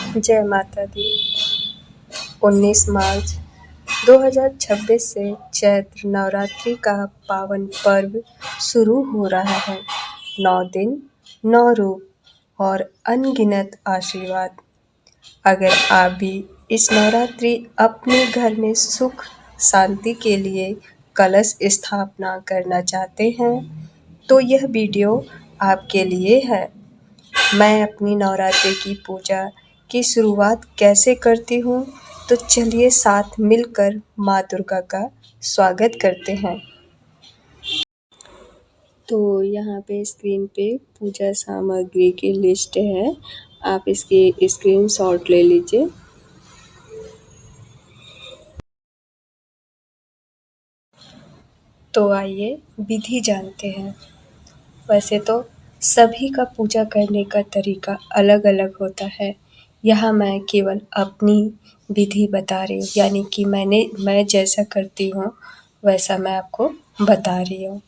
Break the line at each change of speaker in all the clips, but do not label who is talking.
जय माता दी। 19 मार्च 2026 से चैत्र नवरात्रि का पावन पर्व शुरू हो रहा है। 9 दिन 9 रूप और अनगिनत आशीर्वाद। अगर आप भी इस नवरात्रि अपने घर में सुख शांति के लिए कलश स्थापना करना चाहते हैं तो यह वीडियो आपके लिए है। मैं अपनी नवरात्रि की पूजा की शुरुआत कैसे करती हूँ, तो चलिए साथ मिलकर माँ दुर्गा का स्वागत करते हैं। तो यहाँ पे स्क्रीन पे पूजा सामग्री की लिस्ट है, आप इसकी स्क्रीनशॉट ले लीजिए। तो आइए विधि जानते हैं। वैसे तो सभी का पूजा करने का तरीका अलग अलग होता है। यहाँ मैं केवल अपनी विधि बता रही हूँ, यानी कि मैं जैसा करती हूँ वैसा मैं आपको बता रही हूँ।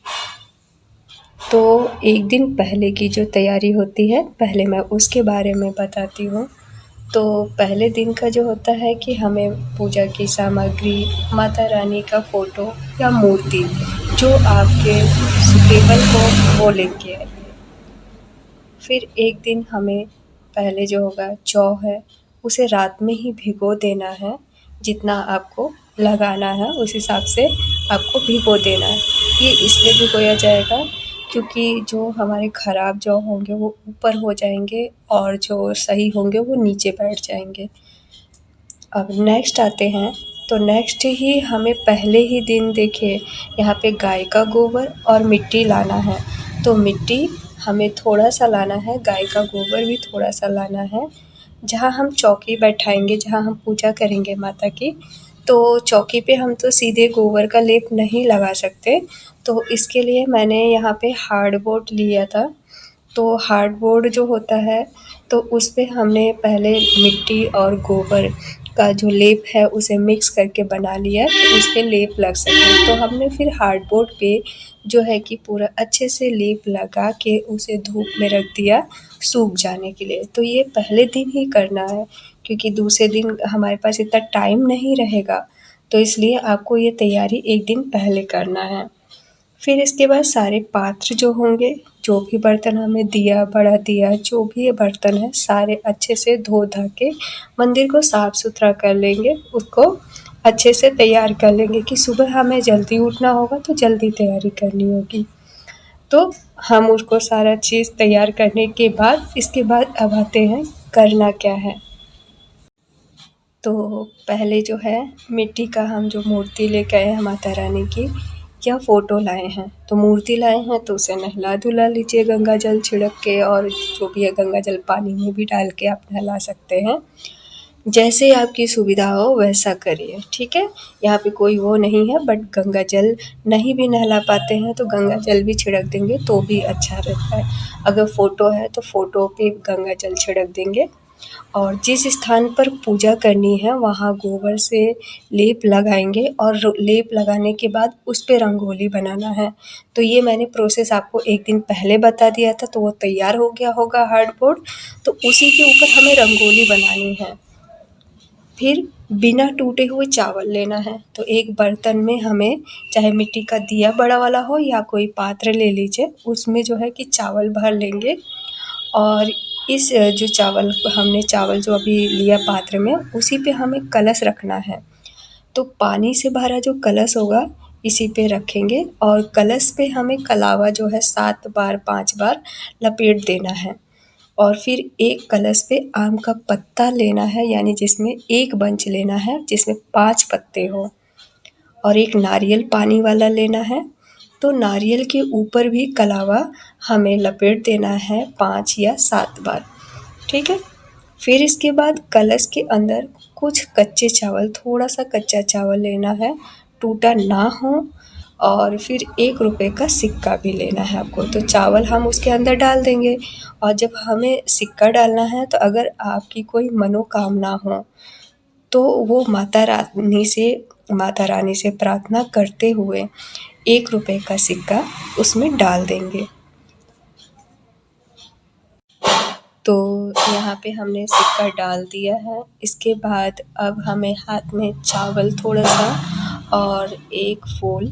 तो एक दिन पहले की जो तैयारी होती है, पहले मैं उसके बारे में बताती हूँ। तो पहले दिन का जो होता है कि हमें पूजा की सामग्री, माता रानी का फ़ोटो या मूर्ति जो आपके सुटेबल हो वो लेके आइए। फिर एक दिन हमें पहले जो होगा जौ है उसे रात में ही भिगो देना है। जितना आपको लगाना है उस हिसाब से आपको भिगो देना है। ये इसलिए भिगोया जाएगा क्योंकि जो हमारे ख़राब जौ होंगे वो ऊपर हो जाएंगे और जो सही होंगे वो नीचे बैठ जाएंगे। अब नेक्स्ट आते हैं, तो नेक्स्ट ही हमें पहले ही दिन देखिए यहाँ पे गाय का गोबर और मिट्टी लाना है। तो मिट्टी हमें थोड़ा सा लाना है, गाय का गोबर भी थोड़ा सा लाना है। जहाँ हम चौकी बैठाएंगे, जहाँ हम पूजा करेंगे माता की, तो चौकी पे हम तो सीधे गोबर का लेप नहीं लगा सकते। तो इसके लिए मैंने यहाँ पे हार्डबोर्ड लिया था। तो हार्डबोर्ड जो होता है तो उस पे हमने पहले मिट्टी और गोबर का जो लेप है उसे मिक्स करके बना लिया कि उस पे लेप लग सके। तो हमने फिर हार्डबोर्ड पे जो है कि पूरा अच्छे से लेप लगा के उसे धूप में रख दिया सूख जाने के लिए। तो ये पहले दिन ही करना है क्योंकि दूसरे दिन हमारे पास इतना टाइम नहीं रहेगा, तो इसलिए आपको ये तैयारी एक दिन पहले करना है। फिर इसके बाद सारे पात्र जो होंगे, जो भी बर्तन हमें दिया, बड़ा दिया, जो भी ये बर्तन है सारे अच्छे से धो धा के मंदिर को साफ़ सुथरा कर लेंगे, उसको अच्छे से तैयार कर लेंगे कि सुबह हमें जल्दी उठना होगा तो जल्दी तैयारी करनी होगी। तो हम उसको सारा चीज़ तैयार करने के बाद इसके बाद अब आते हैं करना क्या है। तो पहले जो है मिट्टी का हम जो मूर्ति लेके आए हैं माता रानी की या फ़ोटो लाए हैं, तो मूर्ति लाए हैं तो उसे नहला धुला लीजिए गंगा जल छिड़क के, और जो भी है गंगा जल पानी में भी डाल के आप नहला सकते हैं। जैसे आपकी सुविधा हो वैसा करिए, ठीक है। यहाँ पे कोई वो नहीं है, बट गंगा जल नहीं भी नहला पाते हैं तो गंगा जल भी छिड़क देंगे तो भी अच्छा रहता है। अगर फ़ोटो है तो फ़ोटो पे गंगा जल छिड़क देंगे। और जिस स्थान पर पूजा करनी है वहाँ गोबर से लेप लगाएंगे और लेप लगाने के बाद उस पे रंगोली बनाना है। तो ये मैंने प्रोसेस आपको एक दिन पहले बता दिया था, तो वो तैयार हो गया होगा हार्डबोर्ड, तो उसी के ऊपर हमें रंगोली बनानी है। फिर बिना टूटे हुए चावल लेना है। तो एक बर्तन में हमें चाहे मिट्टी का दिया बड़ा वाला हो या कोई पात्र ले लीजिए, उसमें जो है कि चावल भर लेंगे। और इस जो चावल जो अभी लिया पात्र में, उसी पे हमें कलश रखना है। तो पानी से भरा जो कलश होगा इसी पे रखेंगे और कलश पे हमें कलावा जो है 7 बार 5 बार लपेट देना है। और फिर एक कलश पे आम का पत्ता लेना है, यानी जिसमें एक बंच लेना है जिसमें 5 पत्ते हो, और एक नारियल पानी वाला लेना है। तो नारियल के ऊपर भी कलावा हमें लपेट देना है 5 या 7 बार, ठीक है। फिर इसके बाद कलश के अंदर कुछ कच्चे चावल, थोड़ा सा कच्चा चावल लेना है, टूटा ना हो। और फिर 1 रुपए का सिक्का भी लेना है आपको। तो चावल हम उसके अंदर डाल देंगे, और जब हमें सिक्का डालना है तो अगर आपकी कोई मनोकामना हो तो वो माता रानी से प्रार्थना करते हुए 1 रुपए का सिक्का उसमें डाल देंगे। तो यहाँ पे हमने सिक्का डाल दिया है। इसके बाद अब हमें हाथ में चावल थोड़ा सा और एक फूल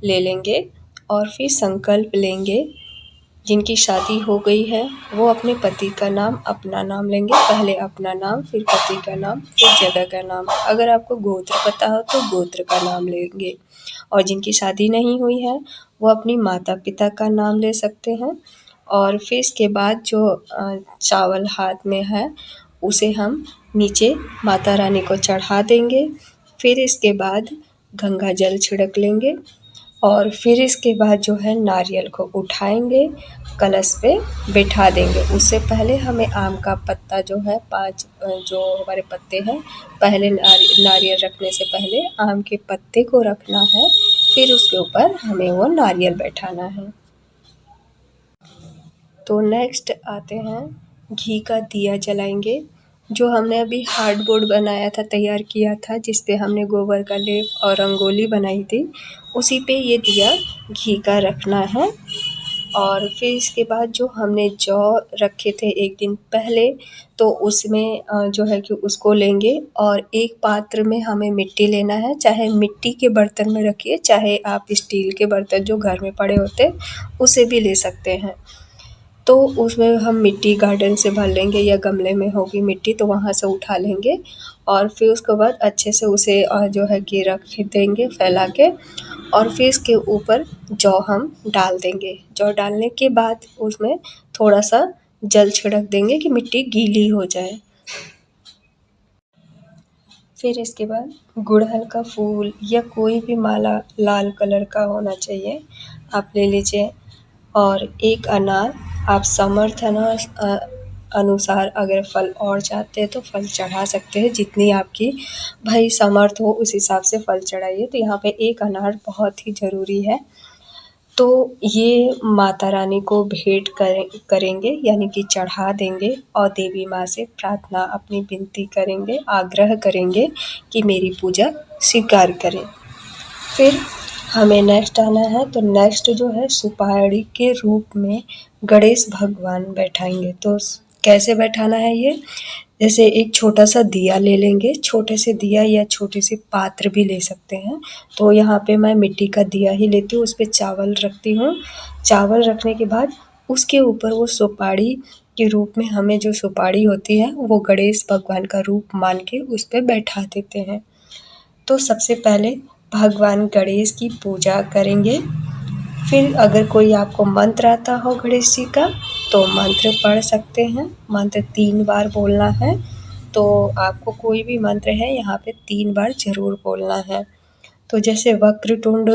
ले लेंगे और फिर संकल्प लेंगे। जिनकी शादी हो गई है वो अपने पति का नाम, अपना नाम लेंगे। पहले अपना नाम, फिर पति का नाम, फिर जगह का नाम। अगर आपको गोत्र पता हो तो गोत्र का नाम लेंगे। और जिनकी शादी नहीं हुई है वो अपनी माता पिता का नाम ले सकते हैं। और फिर इसके बाद जो चावल हाथ में है उसे हम नीचे माता रानी को चढ़ा देंगे। फिर इसके बाद गंगा जल छिड़क लेंगे और फिर इसके बाद जो है नारियल को उठाएंगे, कलश पे बिठा देंगे। उससे पहले हमें आम का पत्ता जो है 5 जो हमारे पत्ते हैं, पहले नारियल रखने से पहले आम के पत्ते को रखना है, फिर उसके ऊपर हमें वो नारियल बैठाना है। तो नेक्स्ट आते हैं, घी का दिया जलाएंगे। जो हमने अभी हार्डबोर्ड बनाया था, तैयार किया था, जिस पे हमने गोबर का लेप और रंगोली बनाई थी, उसी पे ये दिया घी का रखना है। और फिर इसके बाद जो हमने जौ रखे थे एक दिन पहले, तो उसमें जो है कि उसको लेंगे और एक पात्र में हमें मिट्टी लेना है। चाहे मिट्टी के बर्तन में रखिए, चाहे आप स्टील के बर्तन जो घर में पड़े होते हैं उसे भी ले सकते हैं। तो उसमें हम मिट्टी गार्डन से भर लेंगे या गमले में होगी मिट्टी तो वहाँ से उठा लेंगे और फिर उसके बाद अच्छे से उसे जो है कि रख देंगे फैला के। और फिर इसके ऊपर जौ हम डाल देंगे। जौ डालने के बाद उसमें थोड़ा सा जल छिड़क देंगे कि मिट्टी गीली हो जाए। फिर इसके बाद गुड़हल का फूल या कोई भी माला लाल कलर का होना चाहिए, आप ले लीजिए। और एक अनार, आप अनुसार अगर फल और चाहते हैं तो फल चढ़ा सकते हैं। जितनी आपकी भाई समर्थ हो उस हिसाब से फल चढ़ाइए। तो यहाँ पे एक अनार बहुत ही ज़रूरी है। तो ये माता रानी को भेंट करेंगे, यानी कि चढ़ा देंगे और देवी माँ से प्रार्थना अपनी विनती करेंगे, आग्रह करेंगे कि मेरी पूजा स्वीकार करें। फिर हमें नेक्स्ट आना है, तो नेक्स्ट जो है सुपारी के रूप में गणेश भगवान बैठाएंगे। तो कैसे बैठाना है ये, जैसे एक छोटा सा दिया ले लेंगे, छोटे से दिया या छोटे से पात्र भी ले सकते हैं। तो यहाँ पे मैं मिट्टी का दिया ही लेती हूँ, उस पर चावल रखती हूँ। चावल रखने के बाद उसके ऊपर वो सुपारी के रूप में हमें जो सुपारी होती है वो गणेश भगवान का रूप मान के उस पर बैठा देते हैं। तो सबसे पहले भगवान गणेश की पूजा करेंगे। फिर अगर कोई आपको मंत्र आता हो गणेश जी का तो मंत्र पढ़ सकते हैं। मंत्र 3 बार बोलना है। तो आपको कोई भी मंत्र है यहाँ पे 3 बार ज़रूर बोलना है। तो जैसे वक्रतुंड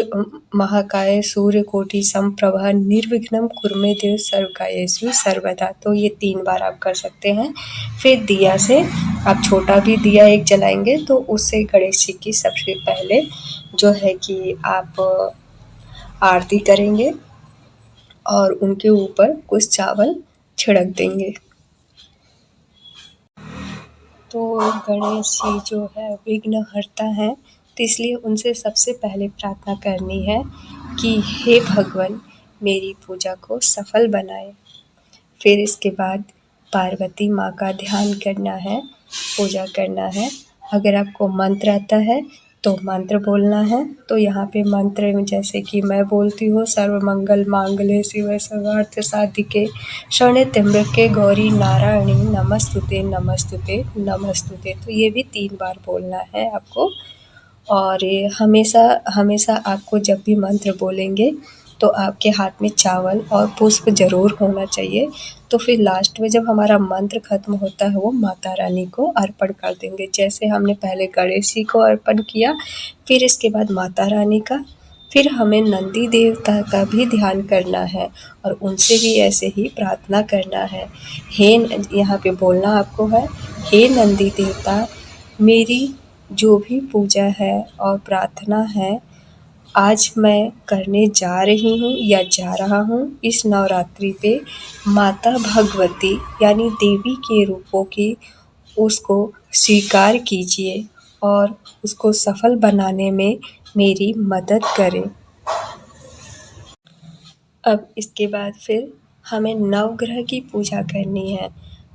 महाकाय सूर्यकोटि समप्रभा निर्विघ्नं कुरु देव सर्वकार्येषु सर्वदा। तो ये 3 बार आप कर सकते हैं। फिर दिया से आप छोटा भी दिया एक जलाएंगे तो उससे गणेश जी की सबसे पहले जो है कि आप आरती करेंगे और उनके ऊपर कुछ चावल छिड़क देंगे। तो गणेश जी जो है विघ्नहर्ता हैं, तो इसलिए उनसे सबसे पहले प्रार्थना करनी है कि हे भगवान मेरी पूजा को सफल बनाए। फिर इसके बाद पार्वती माँ का ध्यान करना है, पूजा करना है। अगर आपको मंत्र आता है तो मंत्र बोलना है। तो यहाँ पे मंत्र में जैसे कि मैं बोलती हूँ, सर्वमंगल मांगल्ये शिवे सर्वार्थ साधिके शरण्ये त्र्यंबके गौरी नारायणी नमस्तुते नमस्तुते नमस्तुते। तो ये भी 3 बार बोलना है आपको। और ये हमेशा हमेशा आपको जब भी मंत्र बोलेंगे तो आपके हाथ में चावल और पुष्प ज़रूर होना चाहिए। तो फिर लास्ट में जब हमारा मंत्र ख़त्म होता है वो माता रानी को अर्पण कर देंगे। जैसे हमने पहले गणेश जी को अर्पण किया, फिर इसके बाद माता रानी का, फिर हमें नंदी देवता का भी ध्यान करना है और उनसे भी ऐसे ही प्रार्थना करना है। हे, यहाँ पे बोलना आपको है, हे नंदी देवता मेरी जो भी पूजा है और प्रार्थना है आज मैं करने जा रही हूँ या जा रहा हूँ, इस नवरात्रि पे माता भगवती यानी देवी के रूपों की उसको स्वीकार कीजिए और उसको सफल बनाने में मेरी मदद करें। अब इसके बाद फिर हमें नवग्रह की पूजा करनी है।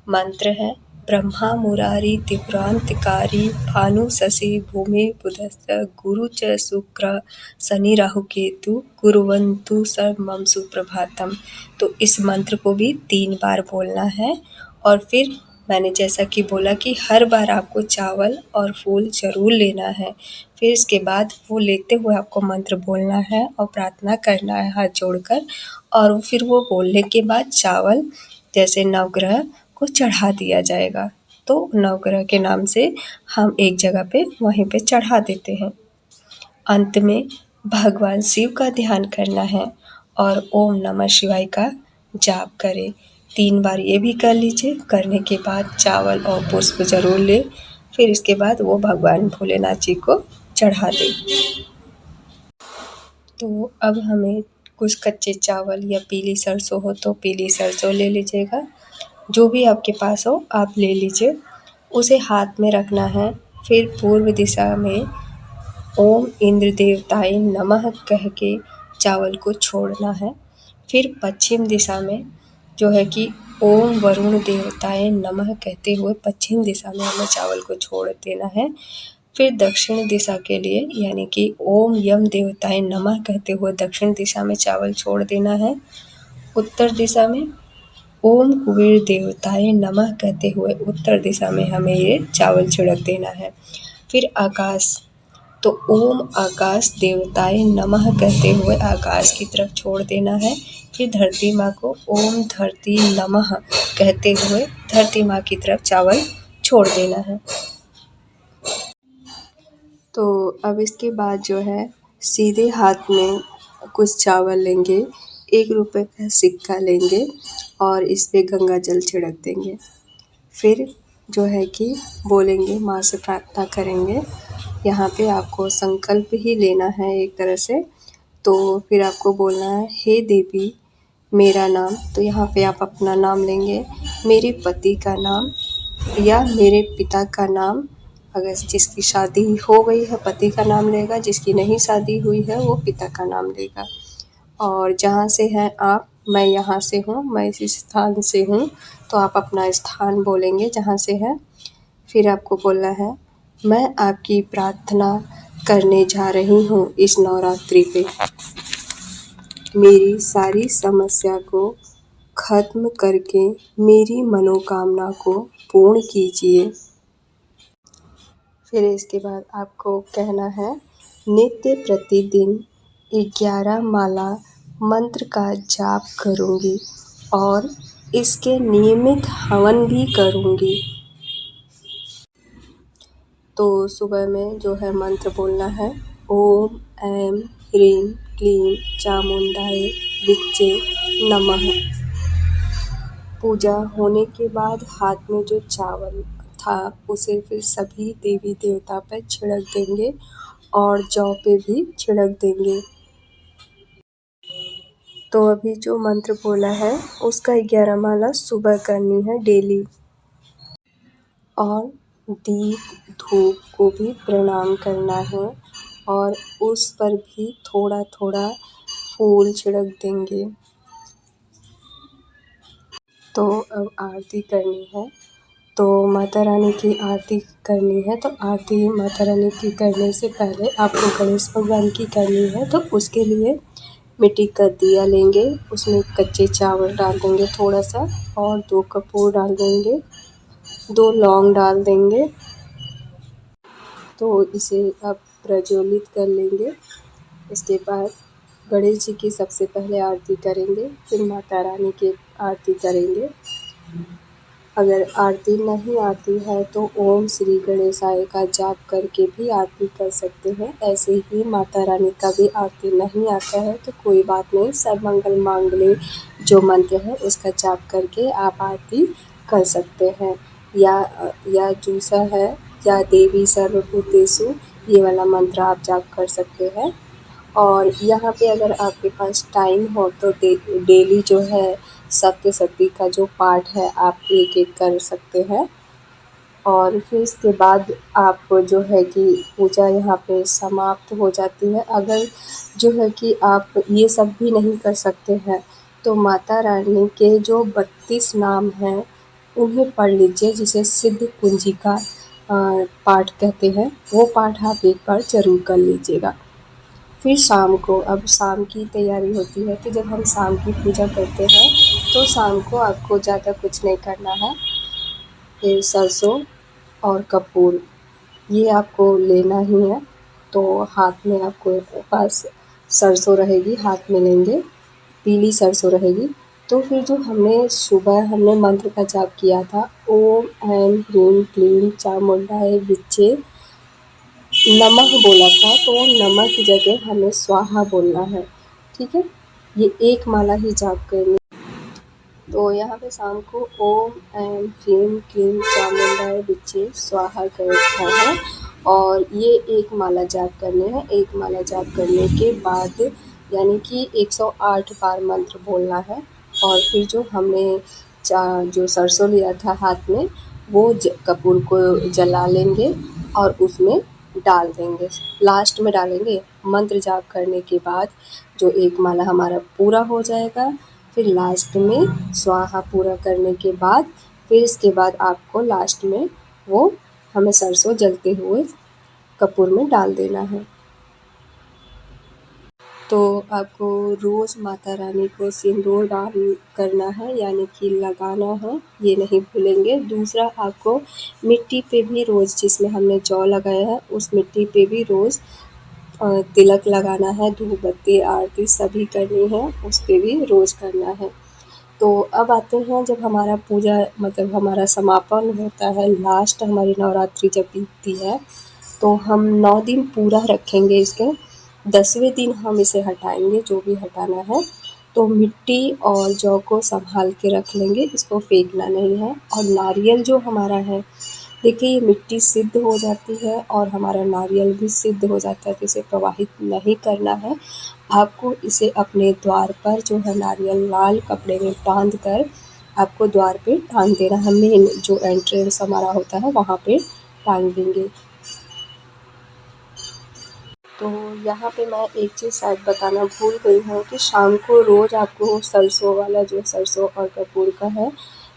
मंत्र है ब्रह्मा मुरारी त्रिपुरांतकारी भानु शशि भूमि बुधश्च गुरु च शुक्र शनि राहु केतु गुरुवंतु सर्वमं सुप्रभातम। तो इस मंत्र को भी 3 बार बोलना है और फिर मैंने जैसा कि बोला कि हर बार आपको चावल और फूल ज़रूर लेना है। फिर इसके बाद वो लेते हुए आपको मंत्र बोलना है और प्रार्थना करना है हाथ जोड़कर, और फिर वो बोलने के बाद चावल जैसे नवग्रह को चढ़ा दिया जाएगा। तो नवग्रह के नाम से हम एक जगह पे वहीं पे चढ़ा देते हैं। अंत में भगवान शिव का ध्यान करना है और ओम नमः शिवाय का जाप करें। 3 बार ये भी कर लीजिए। करने के बाद चावल और पुष्प ज़रूर लें। फिर इसके बाद वो भगवान भोलेनाथ जी को चढ़ा दें। तो अब हमें कुछ कच्चे चावल या पीली सरसों हो तो पीली सरसों ले लीजिएगा, जो भी आपके पास हो आप ले लीजिए। उसे हाथ में रखना है। फिर पूर्व दिशा में ओम इंद्र देवताय नमः कह के चावल को छोड़ना है। फिर पश्चिम दिशा में जो है कि ओम वरुण देवताय नमः कहते हुए पश्चिम दिशा में हमें चावल को छोड़ देना है। फिर दक्षिण दिशा के लिए यानी कि ओम यम देवताय नमः कहते हुए दक्षिण दिशा में चावल छोड़ देना है। उत्तर दिशा में ओम कुबेर देवताय नमः कहते हुए उत्तर दिशा में हमें ये चावल छिड़क देना है। फिर आकाश, तो ओम आकाश देवताय नमः कहते हुए आकाश की तरफ छोड़ देना है। फिर धरती माँ को ओम धरती नमः कहते हुए धरती माँ की तरफ चावल छोड़ देना है। तो अब इसके बाद जो है सीधे हाथ में कुछ चावल लेंगे, 1 रुपए का सिक्का लेंगे और इस पे गंगा जल छिड़क देंगे। फिर जो है कि बोलेंगे, माँ से प्रार्थना करेंगे। यहाँ पे आपको संकल्प ही लेना है एक तरह से। तो फिर आपको बोलना है, हे देवी मेरा नाम, तो यहाँ पे आप अपना नाम लेंगे, मेरे पति का नाम या मेरे पिता का नाम। अगर जिसकी शादी हो गई है पति का नाम लेगा, जिसकी नहीं शादी हुई है वो पिता का नाम लेगा। और जहाँ से हैं आप, मैं यहाँ से हूँ, मैं इस स्थान से हूँ, तो आप अपना स्थान बोलेंगे जहाँ से हैं। फिर आपको बोलना है, मैं आपकी प्रार्थना करने जा रही हूँ इस नवरात्रि पे। मेरी सारी समस्या को खत्म करके मेरी मनोकामना को पूर्ण कीजिए। फिर इसके बाद आपको कहना है, नित्य प्रतिदिन 11 माला मंत्र का जाप करूँगी और इसके नियमित हवन भी करूँगी। तो सुबह में जो है मंत्र बोलना है, ओम ऐं ह्रीं क्लीं चामुंडाय विच्चे नमः। पूजा होने के बाद हाथ में जो चावल था उसे फिर सभी देवी देवता पर छिड़क देंगे और जौ पे भी छिड़क देंगे। तो अभी जो मंत्र बोला है उसका 11 माला सुबह करनी है डेली। और दीप धूप को भी प्रणाम करना है और उस पर भी थोड़ा थोड़ा फूल छिड़क देंगे। तो अब आरती करनी है। तो माता रानी की आरती करनी है। तो आरती माता रानी की करने से पहले आपको गणेश भगवान की करनी है। तो उसके लिए मिट्टी का दिया लेंगे, उसमें कच्चे चावल डाल देंगे थोड़ा सा और 2 कपूर डाल देंगे, 2 लौंग डाल देंगे। तो इसे अब प्रज्वलित कर लेंगे। इसके बाद गणेश जी की सबसे पहले आरती करेंगे, फिर माता रानी की आरती करेंगे। अगर आरती नहीं आती है तो ओम श्री गणेशाय का जाप करके भी आरती कर सकते हैं। ऐसे ही माता रानी का भी आरती नहीं आता है तो कोई बात नहीं, सर्वमंगल मांगल्ये जो मंत्र है उसका जाप करके आप आरती कर सकते हैं। या दूसरा है, या देवी सर्वभूतेषु, ये वाला मंत्र आप जाप कर सकते हैं। और यहाँ पे अगर आपके पास टाइम हो तो डेली जो है सप्तशती का जो पाठ है आप एक कर सकते हैं। और फिर इसके बाद आप जो है कि पूजा यहाँ पे समाप्त हो जाती है। अगर जो है कि आप ये सब भी नहीं कर सकते हैं तो माता रानी के जो 32 नाम हैं उन्हें पढ़ लीजिए, जिसे सिद्ध कुंजिका पाठ कहते हैं, वो पाठ आप एक बार ज़रूर कर लीजिएगा। फिर शाम को, अब शाम की तैयारी होती है, तो जब हम शाम की पूजा करते हैं तो शाम को आपको ज़्यादा कुछ नहीं करना है। फिर सरसों और कपूर ये आपको लेना ही है। तो हाथ में आपको पास सरसों रहेगी, हाथ में लेंगे, पीली सरसों रहेगी। तो फिर जो हमने मंत्र का जाप किया था, ओम ऐं ह्रीं क्लीं चामुंडाय विच्चे नमः बोला था, तो नमः की जगह हमें स्वाहा बोलना है। ठीक है, ये एक माला ही जाप करनी। तो यहाँ पे शाम को ओम ऐं ह्रीं क्लीं चामुंडाय विच्चे स्वाहा कर रखा है और ये एक माला जाप करनी है। एक माला जाप करने के बाद यानी कि 108 बार मंत्र बोलना है और फिर जो हमने जो सरसों लिया था हाथ में, वो कपूर को जला लेंगे और उसमें डाल देंगे, लास्ट में डालेंगे। मंत्र जाप करने के बाद जो एक माला हमारा पूरा हो जाएगा, फिर लास्ट में स्वाहा पूरा करने के बाद फिर इसके बाद आपको लास्ट में वो हमें सरसों जलते हुए कपूर में डाल देना है। तो आपको रोज़ माता रानी को सिंदूर दान करना है, यानी कि लगाना है, ये नहीं भूलेंगे। दूसरा, आपको मिट्टी पे भी रोज़, जिसमें हमने जौ लगाया है उस मिट्टी पे भी रोज़ तिलक लगाना है, धूप बत्ती आरती सभी करनी है, उस पे भी रोज़ करना है। तो अब आते हैं, जब हमारा पूजा मतलब हमारा समापन होता है, लास्ट हमारी नवरात्रि जब बीतती है, तो हम 9 दिन पूरा रखेंगे इसके। 10वें दिन हम इसे हटाएंगे, जो भी हटाना है। तो मिट्टी और जौ को संभाल के रख लेंगे, इसको फेंकना नहीं है। और नारियल जो हमारा है, देखिए ये मिट्टी सिद्ध हो जाती है और हमारा नारियल भी सिद्ध हो जाता है, तो इसे प्रवाहित नहीं करना है। आपको इसे अपने द्वार पर जो है नारियल लाल कपड़े में बांध कर आपको द्वार पे टांग देना है। मेन जो एंट्रेंस हमारा होता है वहाँ पे टांग देंगे। तो यहाँ पे मैं एक चीज़ शायद बताना भूल गई हूँ कि शाम को रोज़ आपको सरसों वाला जो सरसों और कपूर का है,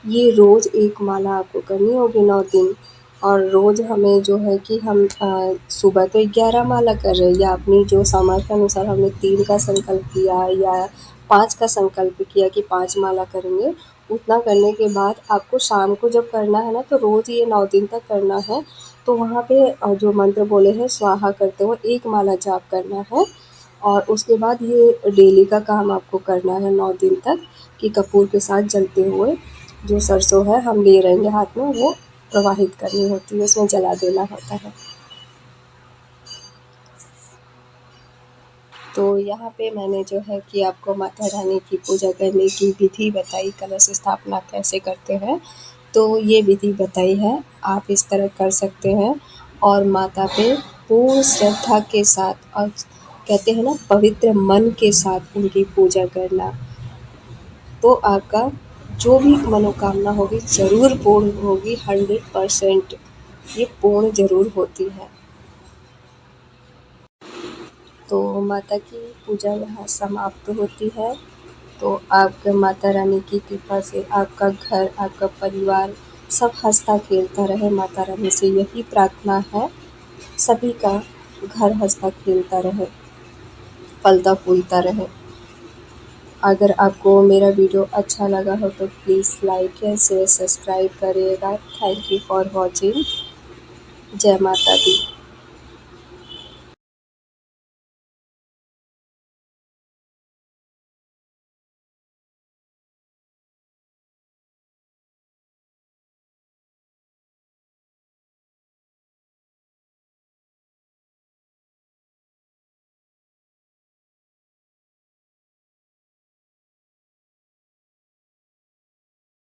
ये रोज़ एक माला आपको करनी होगी 9 दिन। और रोज़ हमें जो है कि हम सुबह तो 11 माला कर रहे हैं, या अपनी जो सामर्थ्य अनुसार हमने 3 का संकल्प किया या 5 का संकल्प किया कि 5 माला करेंगे, उतना करने के बाद आपको शाम को जब करना है ना, तो रोज़ ये 9 दिन तक करना है। तो वहाँ पे जो मंत्र बोले हैं स्वाहा करते हुए एक माला जाप करना है और उसके बाद ये डेली का काम आपको करना है 9 दिन तक, कि कपूर के साथ जलते हुए जो सरसों है हम ले रहेंगे हाथ में, वो प्रवाहित करनी होती है, उसमें जला देना होता है। तो यहाँ पे मैंने जो है कि आपको माता रानी की पूजा करने की विधि बताई, कलश स्थापना कैसे करते हैं, तो ये विधि बताई है, आप इस तरह कर सकते हैं। और माता पे पूर्ण श्रद्धा के साथ और कहते हैं ना पवित्र मन के साथ उनकी पूजा करना, तो आपका जो भी मनोकामना होगी ज़रूर पूर्ण होगी। 100% ये पूर्ण ज़रूर होती है। तो माता की पूजा यहाँ समाप्त होती है। तो आपके माता रानी की कृपा से आपका घर, आपका परिवार सब हँसता खेलता रहे। माता रानी से यही प्रार्थना है, सभी का घर हँसता खेलता रहे, फलता फूलता रहे। अगर आपको मेरा वीडियो अच्छा लगा हो तो प्लीज़ लाइक या शेयर सब्सक्राइब करिएगा। Thank you for watching. जय माता दी।